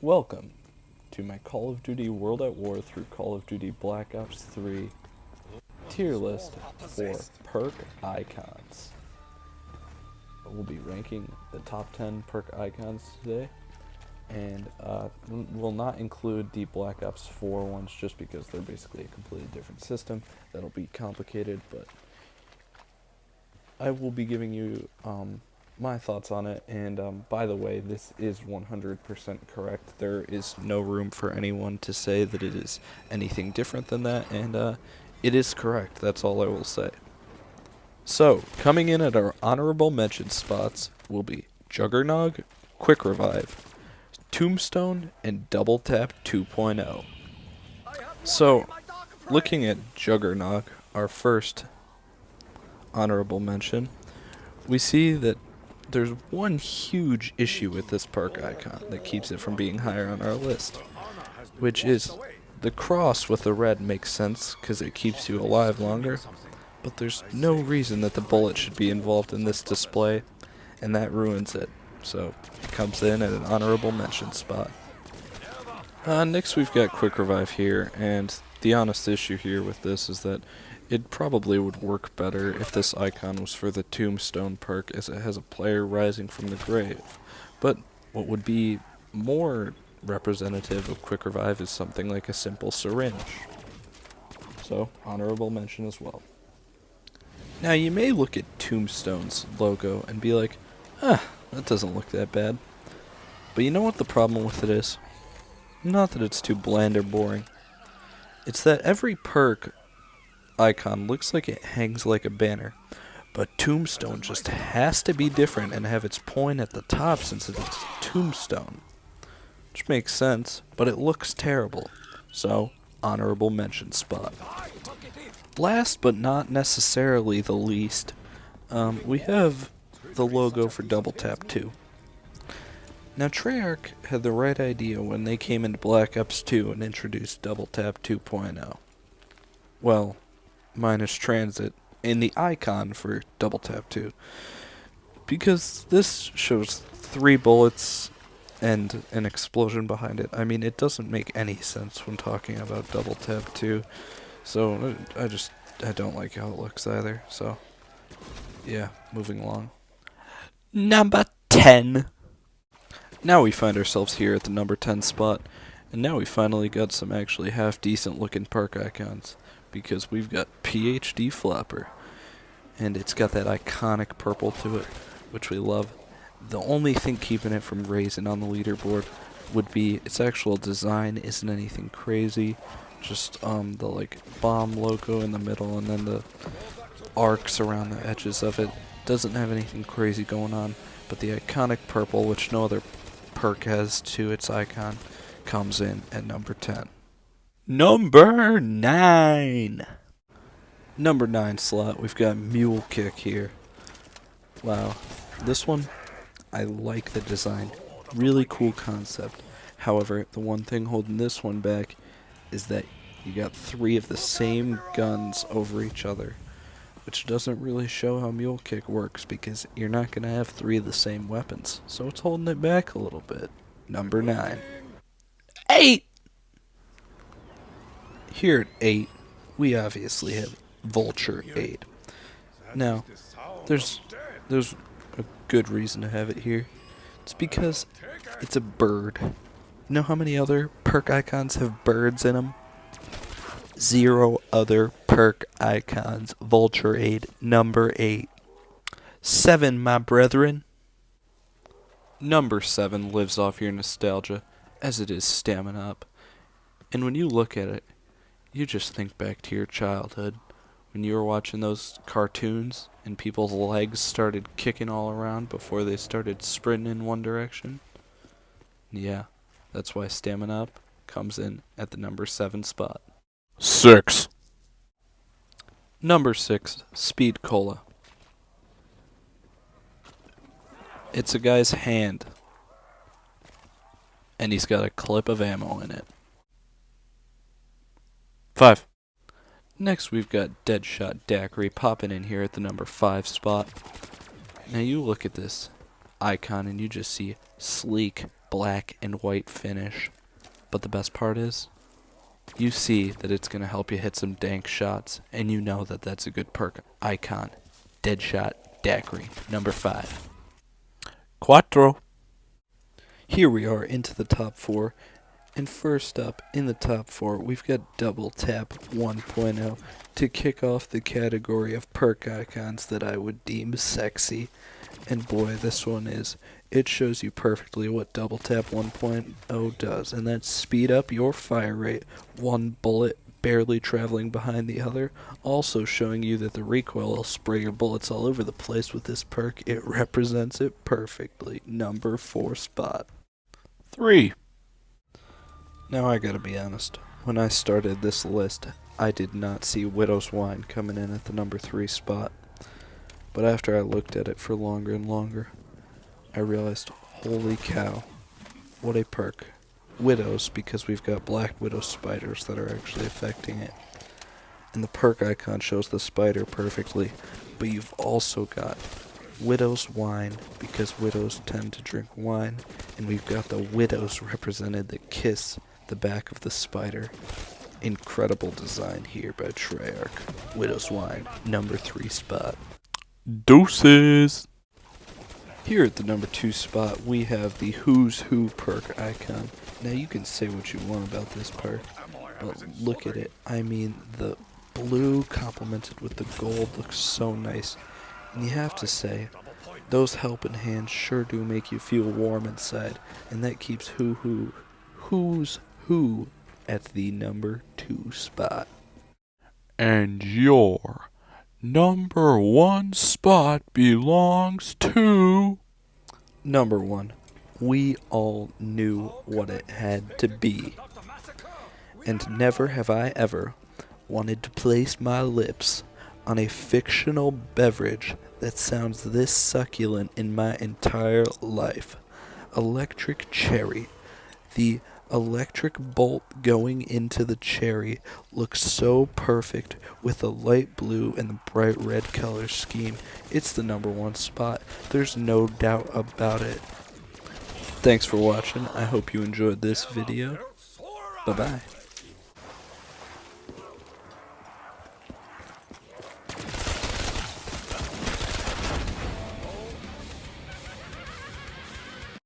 Welcome to my Call of Duty World at War through Call of Duty Black Ops 3 tier list for perk icons. We'll be ranking the top 10 perk icons today, and we'll not include the Black Ops 4 ones just because they're basically a completely different system. That'll be complicated, but I will be giving you my thoughts on it, and by the way, this is 100% correct. There is no room for anyone to say that it is anything different than that, and it is correct. That's all I will say. So, coming in at our honorable mention spots will be Juggernog, Quick Revive, Tombstone, and Double Tap 2.0. So, looking at Juggernog, our first honorable mention, we see that there's one huge issue with this perk icon that keeps it from being higher on our list, which is the cross with the red makes sense because it keeps you alive longer, but there's no reason that the bullet should be involved in this display, and that ruins it. So it comes in at an honorable mention spot. Next we've got Quick Revive here, and the honest issue here with this is that it probably would work better if this icon was for the Tombstone perk, as it has a player rising from the grave. But what would be more representative of Quick Revive is something like a simple syringe. So, honorable mention as well. Now you may look at Tombstone's logo and be like, that doesn't look that bad. But you know what the problem with it is? Not that it's too bland or boring. It's that every perk icon looks like it hangs like a banner, but Tombstone just has to be different and have its point at the top since it's Tombstone. Which makes sense, but it looks terrible. So, honorable mention spot. Last but not necessarily the least, we have the logo for Double Tap 2. Now Treyarch had the right idea when they came into Black Ops 2 and introduced Double Tap 2.0. Well, minus transit in the icon for Double Tap 2, because this shows 3 bullets and an explosion behind it. I mean, it doesn't make any sense when talking about Double Tap 2, so I don't like how it looks either. So yeah, moving along. Number 10. Now we find ourselves here at the number 10 spot, and now we finally got some actually half decent looking perk icons, because we've got PhD Flopper, and it's got that iconic purple to it, which we love. The only thing keeping it from raising on the leaderboard would be its actual design isn't anything crazy, just the like bomb logo in the middle and then the arcs around the edges of it. Doesn't have anything crazy going on, but the iconic purple, which no other perk has to its icon, comes in at number 10. Number 9. Number 9 slot, we've got Mule Kick here. Wow. This one, I like the design. Really cool concept. However, the one thing holding this one back is that you got 3 of the same guns over each other, which doesn't really show how Mule Kick works because you're not going to have 3 of the same weapons. So it's holding it back a little bit. Number 9. 8! Here at 8, we obviously have Vulture Aid. Now, there's a good reason to have it here. It's because it's a bird. You know how many other perk icons have birds in them? 0 other perk icons. Vulture Aid, number 8. 7, my brethren. Number 7 lives off your nostalgia, as it is Stamina Up. And when you look at it, you just think back to your childhood, when you were watching those cartoons and people's legs started kicking all around before they started sprinting in one direction. Yeah, that's why Stamina Up comes in at the number 7 spot. 6. Number 6, Speed Cola. It's a guy's hand, and he's got a clip of ammo in it. 5. Next we've got Deadshot Daiquiri popping in here at the number 5 spot. Now you look at this icon and you just see sleek black and white finish. But the best part is, you see that it's going to help you hit some dank shots, and you know that that's a good perk icon. Deadshot Daiquiri, number 5. Quattro. Here we are into the top 4, and first up in the top 4, we've got Double Tap 1.0 to kick off the category of perk icons that I would deem sexy. And boy, this one is. It shows you perfectly what Double Tap 1.0 does, and that's speed up your fire rate, one bullet barely traveling behind the other, also showing you that the recoil will spray your bullets all over the place with this perk. It represents it perfectly. Number 4 spot. 3. Now I gotta be honest, when I started this list, I did not see Widow's Wine coming in at the number 3 spot. But after I looked at it for longer and longer, I realized, holy cow, what a perk. Widows, because we've got Black Widow spiders that are actually affecting it. And the perk icon shows the spider perfectly, but you've also got Widow's Wine, because widows tend to drink wine, and we've got the widows represented that kiss the back of the spider. Incredible design here by Treyarch. Widow's Wine, number 3 spot. Doses! Here at the number 2 spot, we have the Who's Who perk icon. Now you can say what you want about this perk, but look at it. I mean, the blue complemented with the gold looks so nice. And you have to say, those helping hands sure do make you feel warm inside, and that keeps Who's Who at the number 2 spot. And your number 1 spot belongs to... Number 1. We all knew what it had to be. And never have I ever wanted to place my lips on a fictional beverage that sounds this succulent in my entire life. Electric Cherry. The electric bolt going into the cherry looks so perfect with the light blue and the bright red color scheme. It's the number 1 spot. There's no doubt about it. Thanks for watching. I hope you enjoyed this video. Bye-bye.